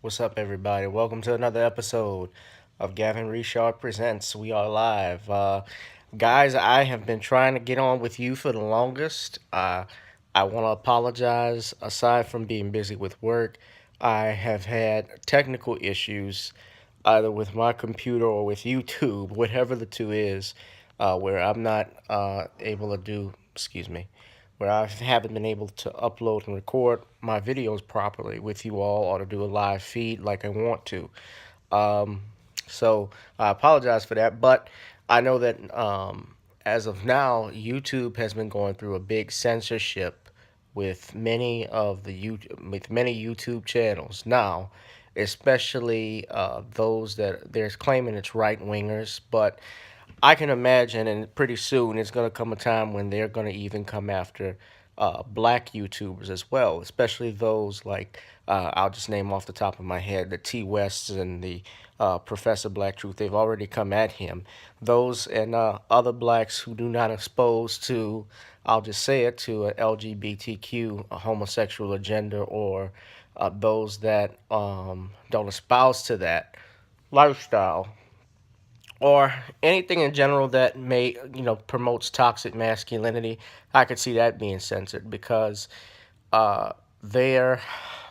What's up, everybody? Welcome to another episode of Gavin Richard Presents. We are live. Guys, I have been trying to get on with you for the longest. I want to apologize. Aside from being busy with work, I have had technical issues either with my computer or with YouTube, whatever the two is, where I'm not able to do, excuse me, where I haven't been able to upload and record my videos properly with you all or to do a live feed like I want to. Um, so I apologize for that, but I know that as of now, YouTube has been going through a big censorship with many YouTube channels now, especially those that they're claiming it's right wingers, but I can imagine, and pretty soon it's going to come a time when they're going to even come after black YouTubers as well, especially those like I'll just name off the top of my head the T Wests and the Professor Black Truth. They've already come at him. Those and other blacks who do not expose to, I'll just say it, to an LGBTQ, a homosexual agenda, or those that don't espouse to that lifestyle or anything in general that may promotes toxic masculinity. I could see that being censored because there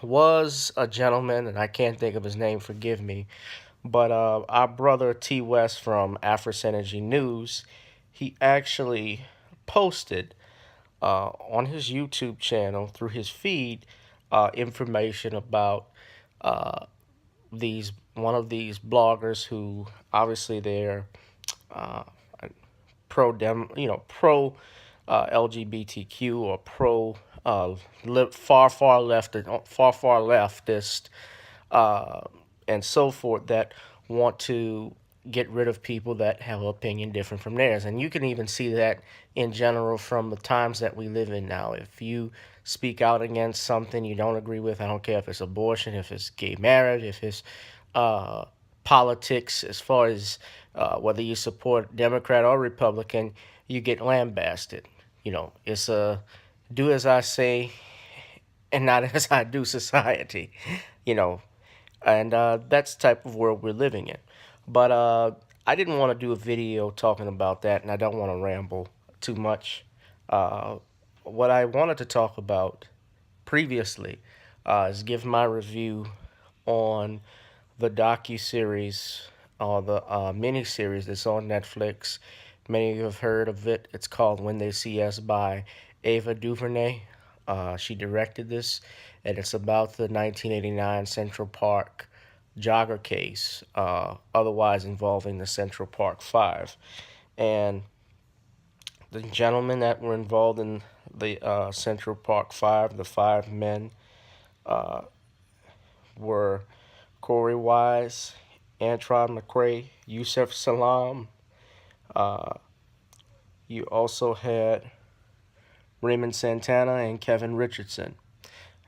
was a gentleman, and I can't think of his name, forgive me, but our brother T West from Afros Energy News, he actually posted on his YouTube channel through his feed information about uh, these one of these bloggers who obviously they're uh, pro dem pro LGBTQ or pro far leftist uh, and so forth that want to get rid of people that have an opinion different from theirs. And you can even see that in general from the times that we live in now. If you speak out against something you don't agree with, I don't care if it's abortion, if it's gay marriage, if it's uh, politics, as far as whether you support Democrat or Republican, you get lambasted. It's a do as I say and not as I do society. You know, and that's the type of world we're living in. But I didn't want to do a video talking about that, and I don't want to ramble too much. Uh, what I wanted to talk about previously is give my review on the docu series or the mini series that's on Netflix. Many of you have heard of it. It's called When They See Us by Ava DuVernay. She directed this, and it's about the 1989 Central Park jogger case, otherwise involving the Central Park Five. And the gentlemen that were involved in the Central Park Five, the five men, uh, were Corey Wise, Antron McCray, Yusef Salam. Uh, you also had Raymond Santana and Kevin Richardson.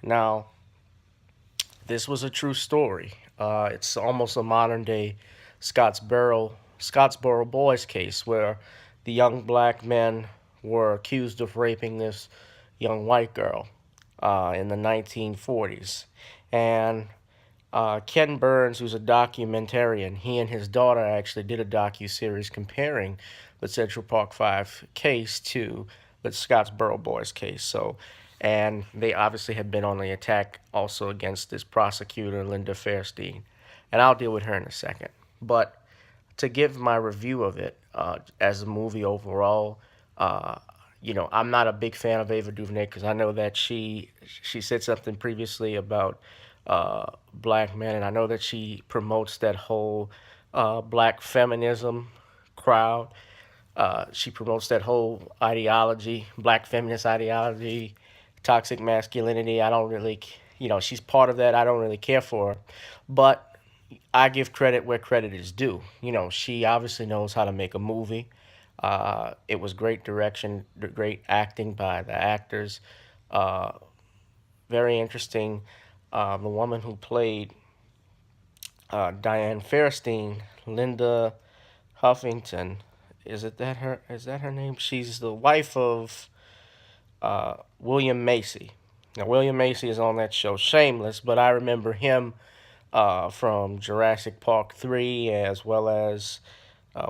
Now, this was a true story. It's almost a modern day Scottsboro Boys case where the young black men were accused of raping this young white girl in the 1940s. And Ken Burns, who's a documentarian, he and his daughter actually did a docu-series comparing the Central Park Five case to the Scottsboro Boys case. So, and they obviously had been on the attack also against this prosecutor, Linda Fairstein, and I'll deal with her in a second. But to give my review of it as a movie overall, uh, I'm not a big fan of Ava DuVernay because I know that she said something previously about black men, and I know that she promotes that whole black feminism crowd. She promotes that whole ideology, black feminist ideology, toxic masculinity. I don't really, she's part of that. I don't really care for her, but I give credit where credit is due. She obviously knows how to make a movie. It was great direction, great acting by the actors. Uh, Very interesting. The woman who played Diane Fairstein, Linda Huffington, Is that her name? She's the wife of William Macy. Now William Macy is on that show Shameless, but I remember him from Jurassic Park 3, as well as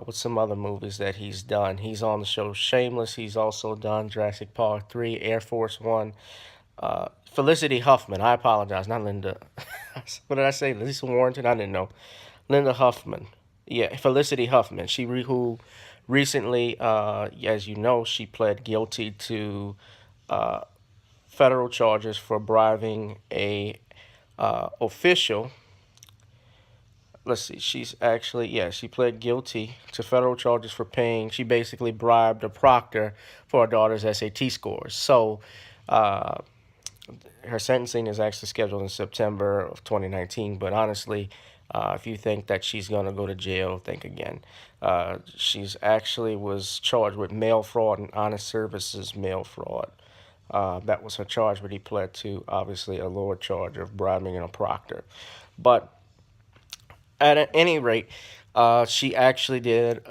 with some other movies that he's done. He's on the show Shameless. He's also done Jurassic Park 3, Air Force One. Felicity Huffman. I apologize, not Linda. What did I say? Lisa Warrington? I didn't know. Linda Huffman. Yeah, Felicity Huffman. Who recently, as you know, she pled guilty to uh, federal charges for bribing a official. Let's see. She's actually, yeah, she pled guilty to federal charges for paying. She basically bribed a proctor for her daughter's SAT scores. So, uh, her sentencing is actually scheduled in September of 2019. But honestly, if you think that she's going to go to jail, think again. She's actually was charged with mail fraud and honest services mail fraud. That was her charge, but he pled to obviously a lower charge of bribing a proctor. But at any rate, she actually did.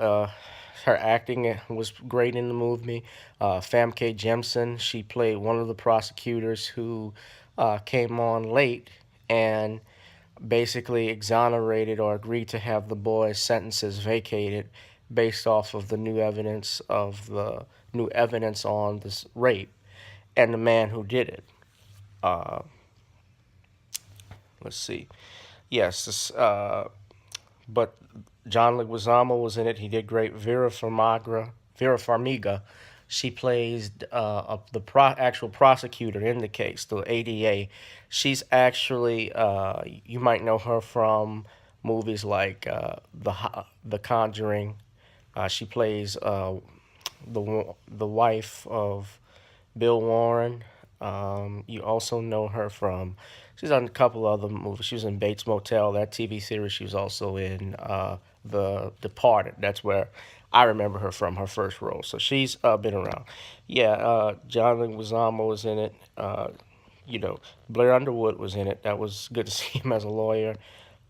Her acting was great in the movie. Famke Jensen, she played one of the prosecutors who came on late and basically exonerated or agreed to have the boys' sentences vacated based off of the new evidence on this rape and the man who did it. Uh, let's see. Yes, but John Leguizamo was in it. He did great. Vera Farmiga, she plays actual prosecutor in the case, the ADA. She's actually you might know her from movies like the Conjuring. She plays the wife of Bill Warren. You also know her from. She's done a couple other movies. She was in Bates Motel, that TV series. She was also in The Departed. That's where I remember her from, her first role. So she's been around. Yeah, John Leguizamo was in it. Blair Underwood was in it. That was good to see him as a lawyer.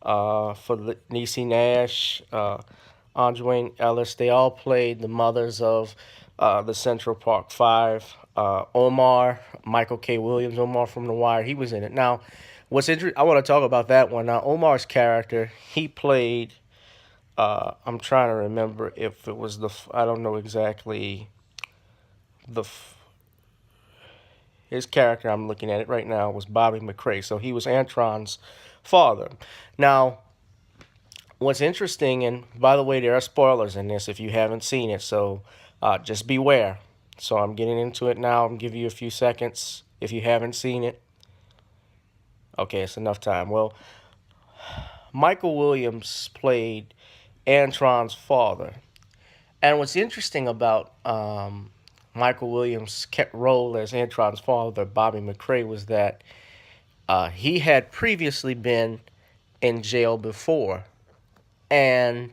For Niecy Nash, Anjwayne Ellis, they all played the mothers of the Central Park Five. Omar, Michael K. Williams, Omar from The Wire, he was in it. Now, what's interesting, I want to talk about that one. Now, Omar's character, he played, I'm trying to remember if it was I don't know exactly the, his character, I'm looking at it right now, was Bobby McCrae. So he was Antron's father. Now, what's interesting, and by the way, there are spoilers in this if you haven't seen it, so just beware. So I'm getting into it now. I'm giving you a few seconds if you haven't seen it. Okay, it's enough time. Well, Michael Williams played Antron's father. And what's interesting about Michael Williams' role as Antron's father, Bobby McCrae, was that he had previously been in jail before. And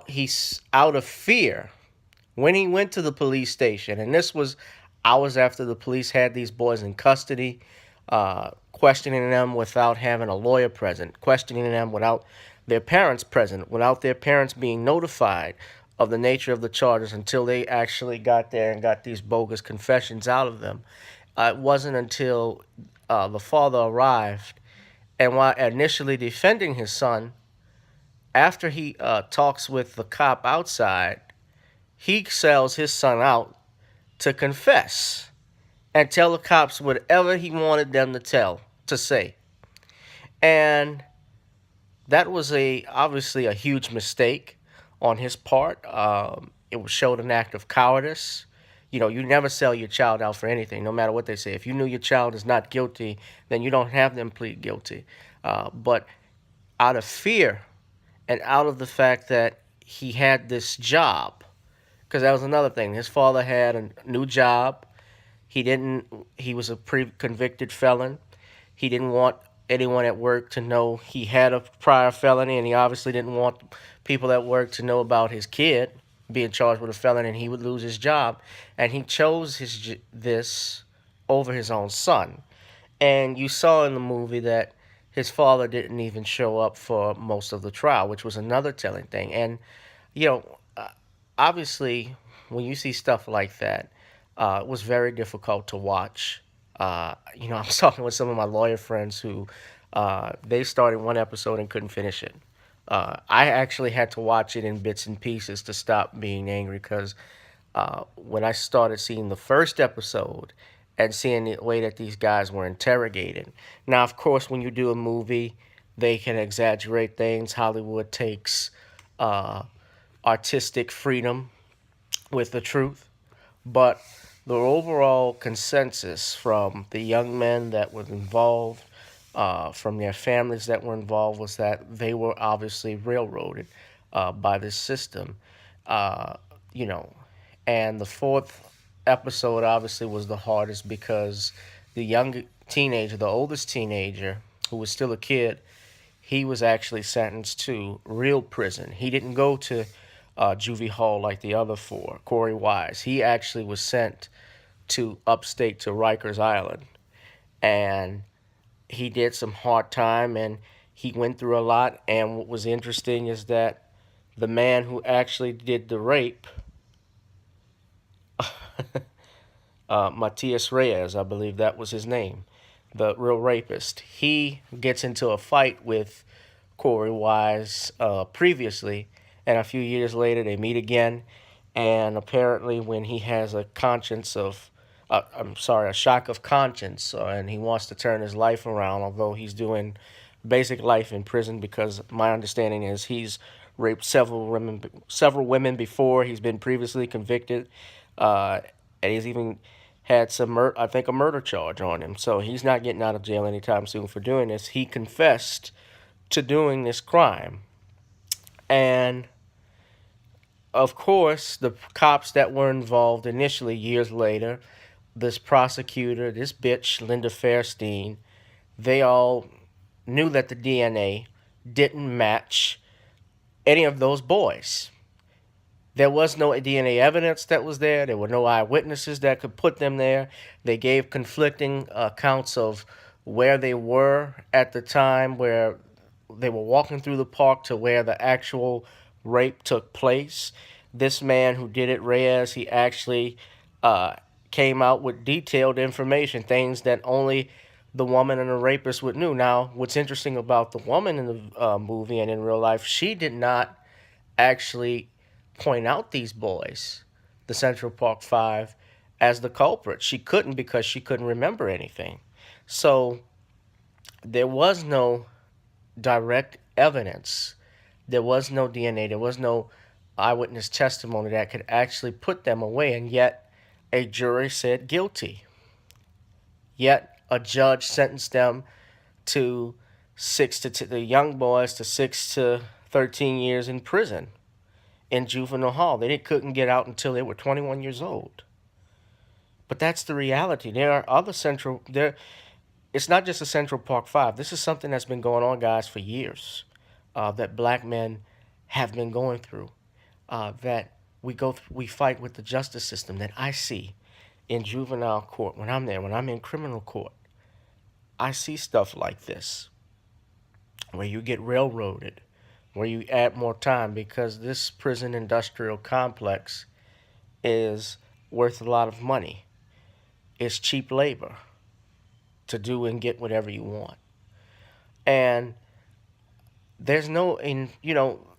he's out of fear when he went to the police station, and this was hours after the police had these boys in custody, questioning them without having a lawyer present, questioning them without their parents present, without their parents being notified of the nature of the charges until they actually got there and got these bogus confessions out of them. It wasn't until the father arrived, and while initially defending his son, after he talks with the cop outside, he sells his son out to confess and tell the cops whatever he wanted them to say. And that was obviously a huge mistake on his part. It showed an act of cowardice. You know, you never sell your child out for anything, no matter what they say. If you knew your child is not guilty, then you don't have them plead guilty. But out of fear and out of the fact that he had this job, because that was another thing. His father had a new job. He was a pre-convicted felon. He didn't want anyone at work to know he had a prior felony, and he obviously didn't want people at work to know about his kid being charged with a felony, and he would lose his job. And he chose this over his own son. And you saw in the movie that his father didn't even show up for most of the trial, which was another telling thing. And, you know, obviously, when you see stuff like that, it was very difficult to watch. I was talking with some of my lawyer friends who They started one episode and couldn't finish it. I actually had to watch it in bits and pieces to stop being angry because when I started seeing the first episode and seeing the way that these guys were interrogated. Now, of course, when you do a movie, they can exaggerate things. Hollywood takes uh, artistic freedom with the truth. But the overall consensus from the young men that were involved, from their families that were involved, was that they were obviously railroaded by this system. Uh, you know, and the fourth episode obviously was the hardest because the young teenager, the oldest teenager, who was still a kid, he was actually sentenced to real prison. He didn't go to juvie hall like the other four. Corey Wise, he actually was sent to upstate to Rikers Island, and he did some hard time, and he went through a lot. And what was interesting is that the man who actually did the rape, Matias Reyes, I believe that was his name, the real rapist, he gets into a fight with Corey Wise previously, and a few years later they meet again. And apparently, when he has a conscience of, I'm sorry, a shock of conscience, and he wants to turn his life around, although he's doing basic life in prison, because my understanding is he's raped several women before. He's been previously convicted, uh, and he's even had I think, a murder charge on him. So he's not getting out of jail anytime soon for doing this. He confessed to doing this crime. And of course, the cops that were involved initially, years later, this prosecutor, this bitch, Linda Fairstein, they all knew that the DNA didn't match any of those boys. There was no DNA evidence that was there. There were no eyewitnesses that could put them there. They gave conflicting accounts of where they were at the time, where they were walking through the park to where the actual rape took place. This man who did it, Reyes, he actually uh, came out with detailed information, things that only the woman and the rapist would know. Now, what's interesting about the woman in the movie and in real life, she did not actually point out these boys, the Central Park Five, as the culprit. She couldn't because she couldn't remember anything. So there was no direct evidence. There was no DNA. There was no eyewitness testimony that could actually put them away. And yet a jury said guilty. Yet a judge sentenced them to the young boys to 6 to 13 years in prison in juvenile hall. They couldn't get out until they were 21 years old. But that's the reality. There are other central there. It's not just a Central Park Five. This is something that's been going on, guys, for years. That black men have been going through. That we fight with the justice system. That I see in juvenile court when I'm there, when I'm in criminal court. I see stuff like this, where you get railroaded, where you add more time because this prison industrial complex is worth a lot of money. It's cheap labor to do and get whatever you want. And there's no, in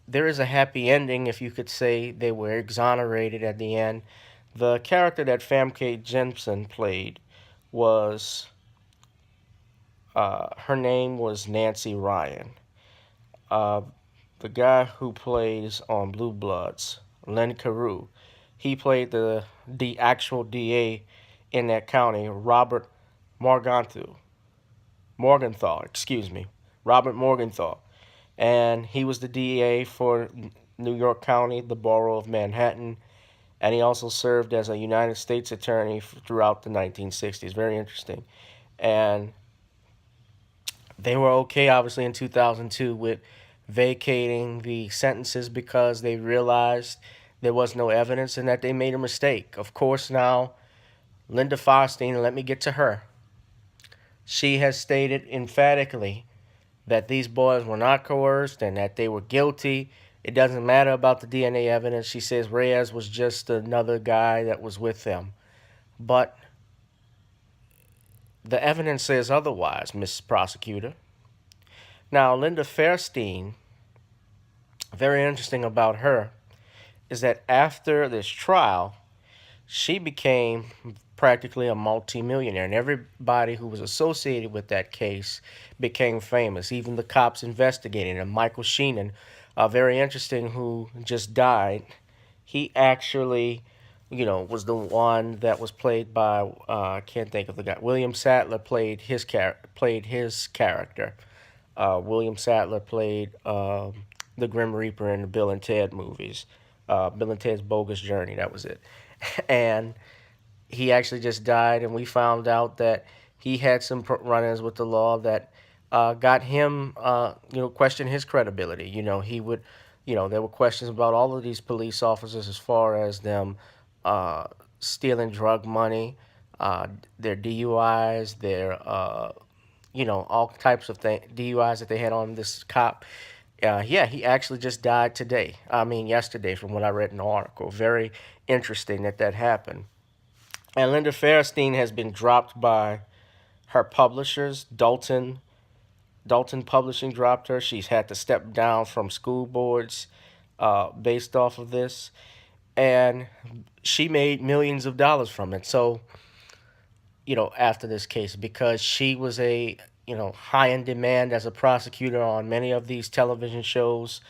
there is a happy ending, if you could say. They were exonerated at the end. The character that Famke Jensen played was, her name was Nancy Ryan. Uh, the guy who plays on Blue Bloods, Len Carew, he played the actual DA in that county, Robert Morgenthau. Morgenthau, excuse me, Robert Morgenthau, and he was the DA for New York County, the borough of Manhattan, and he also served as a United States attorney throughout the 1960s. Very interesting, and they were okay, obviously, in 2002 with vacating the sentences because they realized there was no evidence and that they made a mistake. Of course, now Linda Fairstein, let me get to her. She has stated emphatically that these boys were not coerced and that they were guilty. It doesn't matter about the DNA evidence. She says Reyes was just another guy that was with them. But the evidence says otherwise, Miss Prosecutor. Now, Linda Fairstein, very interesting about her is that after this trial, she became practically a multimillionaire, and everybody who was associated with that case became famous. Even the cops investigating, and Michael Sheenan, very interesting, who just died. He actually, was the one that was played by I can't think of the guy. William Sadler played his character. William Sadler played the Grim Reaper in the Bill and Ted movies. Bill and Ted's Bogus Journey, that was it. And he actually just died, and we found out that he had some run-ins with the law that got him, question his credibility. He would, there were questions about all of these police officers as far as them uh, stealing drug money, their DUIs, their, all types of DUIs that they had on this cop. Yeah, he actually just died today. I mean, yesterday, from what I read in the article. Very interesting that happened. And Linda Fairstein has been dropped by her publishers. Dalton Publishing dropped her. She's had to step down from school boards based off of this. And she made millions of dollars from it. So, after this case, because she was high in demand as a prosecutor on many of these television shows,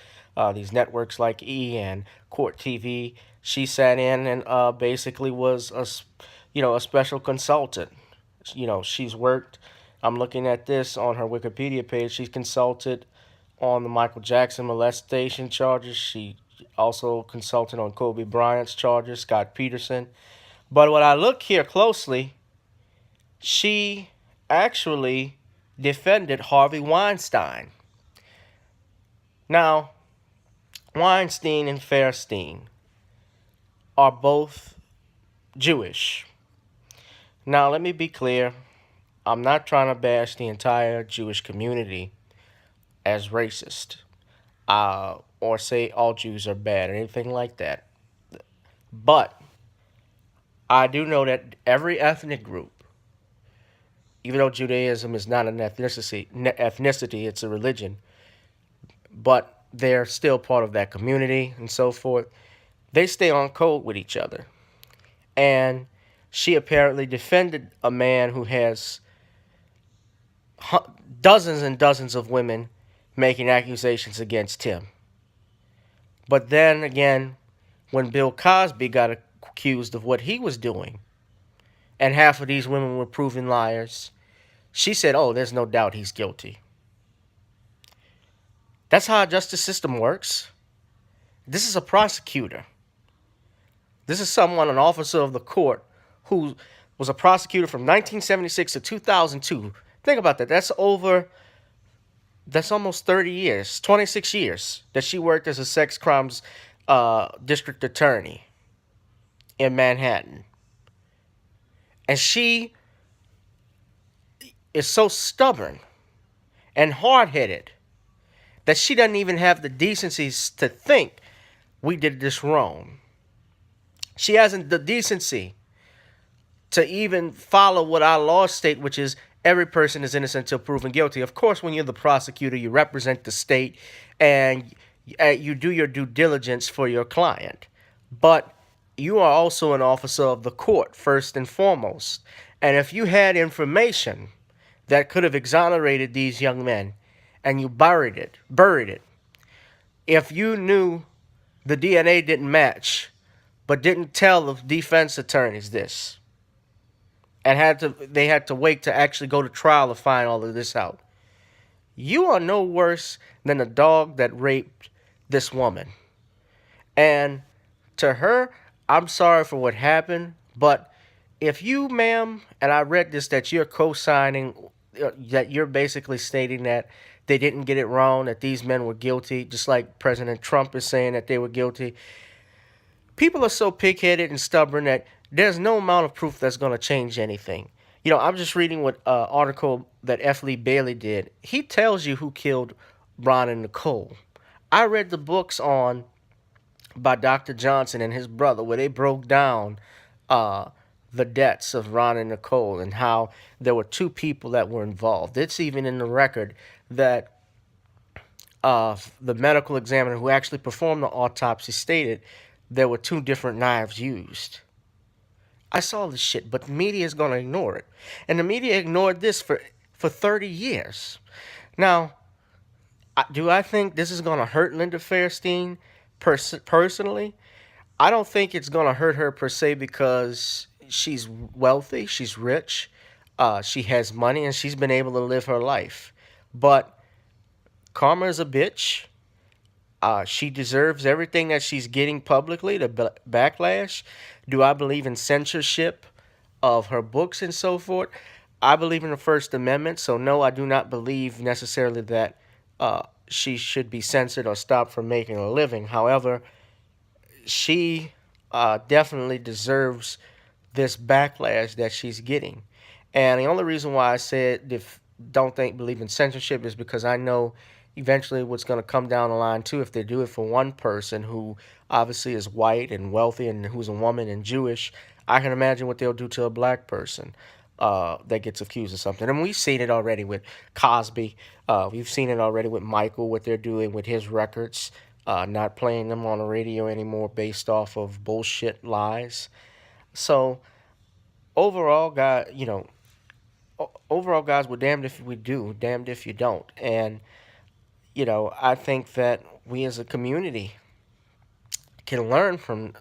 these networks like E and Court TV. She sat in and basically was a special consultant. She's worked. I'm looking at this on her Wikipedia page. She's consulted on the Michael Jackson molestation charges. She also consulted on Kobe Bryant's charges, Scott Peterson. But when I look here closely, she actually defended Harvey Weinstein. Now, Weinstein and Fairstein are both Jewish. Now, let me be clear. I'm not trying to bash the entire Jewish community as racist or say all Jews are bad or anything like that. But I do know that every ethnic group, even though Judaism is not an ethnicity, it's a religion, but they're still part of that community and so forth. They stay on code with each other. And she apparently defended a man who has dozens and dozens of women making accusations against him. But then again, when Bill Cosby got accused of what he was doing, and half of these women were proven liars, she said, oh, there's no doubt he's guilty. That's how our justice system works. This is a prosecutor. This is someone, an officer of the court, who was a prosecutor from 1976 to 2002. Think about that. That's almost 30 years, 26 years that she worked as a sex crimes district attorney in Manhattan. And she is so stubborn and hard-headed that she doesn't even have the decencies to think we did this wrong. She hasn't the decency to even follow what our laws state, which is every person is innocent until proven guilty. Of course, when you're the prosecutor, you represent the state and you do your due diligence for your client. But you are also an officer of the court, first and foremost. And if you had information that could have exonerated these young men and you buried it, if you knew the DNA didn't match, but didn't tell the defense attorneys this, and they had to wait to actually go to trial to find all of this out, you are no worse than a dog that raped this woman. And to her, I'm sorry for what happened, but if you, ma'am, and I read this, that you're co-signing, that you're basically stating that they didn't get it wrong, that these men were guilty, just like President Trump is saying that they were guilty. People are so pig-headed and stubborn that there's no amount of proof that's going to change anything. I'm just reading what article that F. Lee Bailey did. He tells you who killed Ron and Nicole. I read the books by Dr. Johnson and his brother, where they broke down the deaths of Ron and Nicole and how there were two people that were involved. It's even in the record that the medical examiner who actually performed the autopsy stated there were two different knives used. I saw this shit, but the media is going to ignore it. And the media ignored this for 30 years. Now, do I think this is going to hurt Linda Fairstein personally? I don't think it's going to hurt her per se because she's wealthy, she's rich, she has money, and she's been able to live her life. But karma is a bitch. She deserves everything that she's getting publicly, the backlash. Do I believe in censorship of her books and so forth? I believe in the First Amendment, so no, I do not believe necessarily that she should be censored or stopped from making a living. However, she definitely deserves this backlash that she's getting. And the only reason why I said if don't think believe in censorship is because I know eventually what's going to come down the line too if they do it for one person who obviously is white and wealthy and who's a woman and Jewish. I can imagine what they'll do to a black person that gets accused of something. And we've seen it already with Cosby. We've seen it already with Michael, what they're doing with his records, not playing them on the radio anymore based off of bullshit lies. So overall, overall, guys, we're damned if we do, damned if you don't. And I think that we as a community can learn from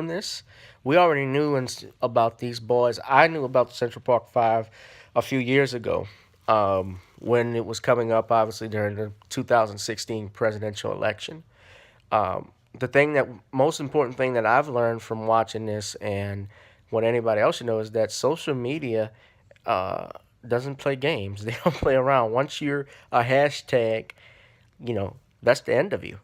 this. We already knew about these boys. I knew about the Central Park Five a few years ago when it was coming up, obviously during the 2016 presidential election. The thing that most important thing that I've learned from watching this and what anybody else should know is that social media uh, doesn't play games. They don't play around. Once you're a hashtag, that's the end of you.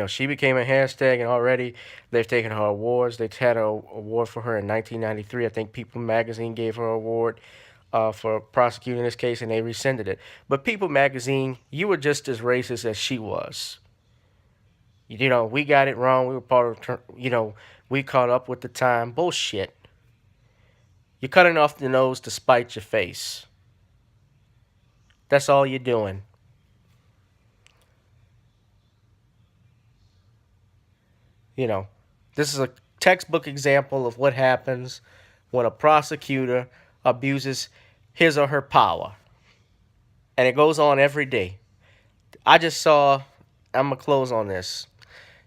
She became a hashtag, and already they've taken her awards. They've had an award for her in 1993. I think People Magazine gave her an award for prosecuting this case, and they rescinded it. But People Magazine, you were just as racist as she was. We got it wrong. We were part of, we caught up with the time. Bullshit. You're cutting off the nose to spite your face. That's all you're doing. You know, this is a textbook example of what happens when a prosecutor abuses his or her power. And it goes on every day. I just saw, I'm going to close on this.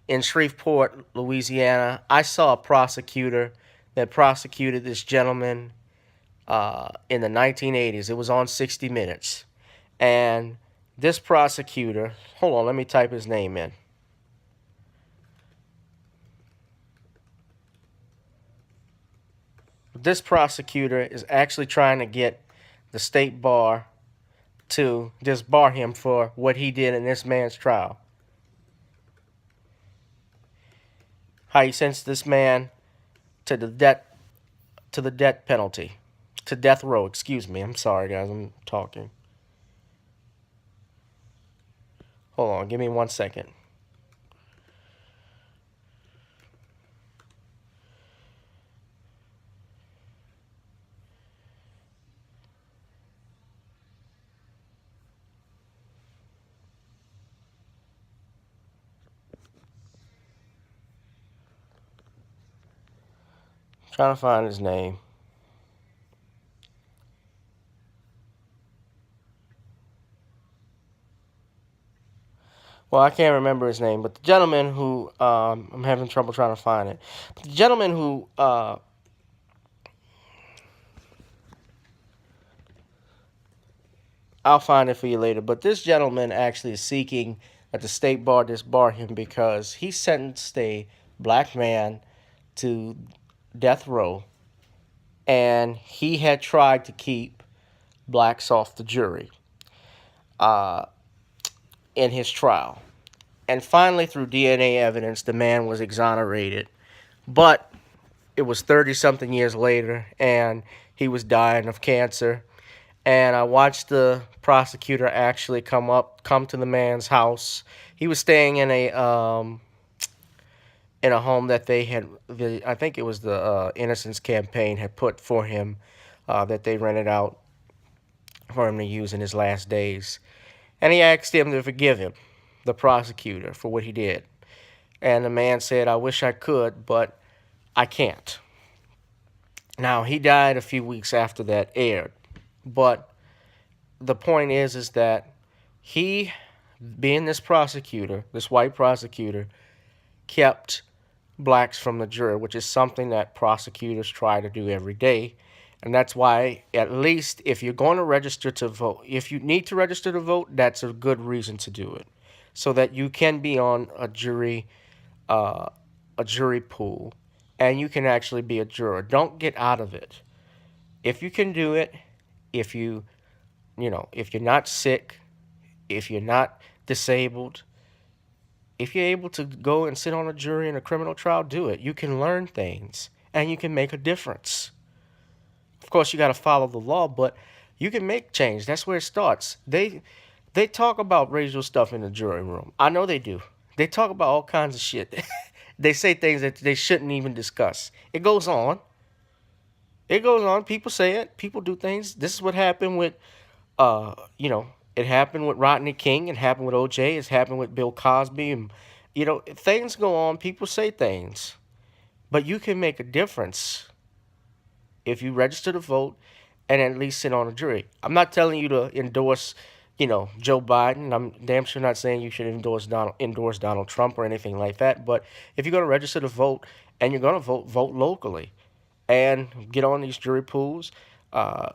In Shreveport, Louisiana, I saw a prosecutor that prosecuted this gentleman in the 1980s. It was on 60 Minutes. And this prosecutor, hold on, let me type his name in. This prosecutor is actually trying to get the state bar to disbar him for what he did in this man's trial. How he sentenced this man to the death penalty, to death row. Excuse me. I'm sorry, guys. I'm talking. Hold on. Give me 1 second. Trying to find his name. Well, I can't remember his name, but the gentleman who I'm having trouble trying to find it. But the gentleman who I'll find it for you later. But this gentleman actually is seeking that the state bar disbar him because he sentenced a black man to death row, and he had tried to keep blacks off the jury uh, in his trial. And finally, through DNA evidence, the man was exonerated. But it was 30 something years later, and he was dying of cancer. And I watched the prosecutor actually come to the man's house. He was staying in a home that they had, I think it was the Innocence Campaign had put for him, that they rented out for him to use in his last days. And he asked him to forgive him, the prosecutor, for what he did. And the man said, I wish I could, but I can't. Now, he died a few weeks after that aired. But the point is that he, being this prosecutor, this white prosecutor, kept blacks from the jury, which is something that prosecutors try to do every day. And that's why, at least if you're going to register to vote, if you need to register to vote, that's a good reason to do it, so that you can be on uh, a jury pool, and you can actually be a juror. Don't get out of it. If you can do it, if if you're not sick, if you're not disabled, if you're able to go and sit on a jury in a criminal trial, do it. You can learn things and you can make a difference. Of course, you got to follow the law, but you can make change. That's where it starts. They talk about racial stuff in the jury room. I know they do. They talk about all kinds of shit. They say things that they shouldn't even discuss. It goes on. It goes on. People say it. People do things. This is what happened with, uh, you know, it happened with Rodney King. It happened with O.J. It's happened with Bill Cosby. And, things go on. People say things. But you can make a difference if you register to vote and at least sit on a jury. I'm not telling you to endorse, Joe Biden. I'm damn sure not saying you should endorse Donald Trump or anything like that. But if you're going to register to vote and you're going to vote, vote locally and get on these jury pools. Uh,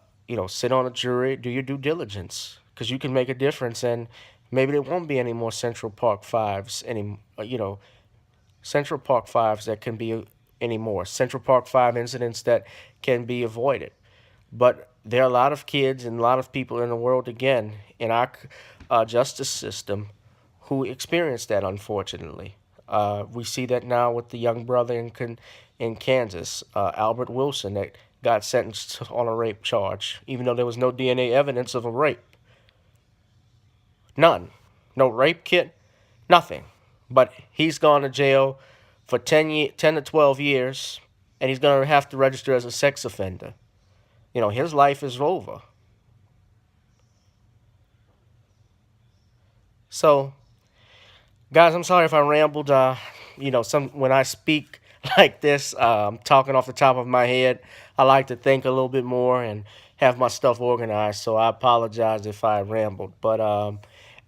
sit on a jury, do your due diligence because you can make a difference. And maybe there won't be any more Central Park Fives Central Park Fives that can be anymore. Central Park Five incidents that can be avoided. But there are a lot of kids and a lot of people in the world, again, in our justice system who experience that, unfortunately. We see that now with the young brother in Kansas, Albert Wilson, that got sentenced on a rape charge, even though there was no DNA evidence of a rape. None. No rape kit, nothing. But he's gone to jail for 10 to 12 years, and he's going to have to register as a sex offender. His life is over. So, guys, I'm sorry if I rambled. Some when I speak like this, talking off the top of my head, I like to think a little bit more and have my stuff organized. So I apologize if I rambled. But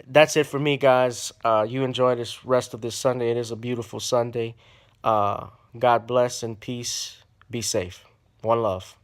that's it for me, guys. You enjoy this rest of this Sunday. It is a beautiful Sunday. God bless and peace. Be safe. One love.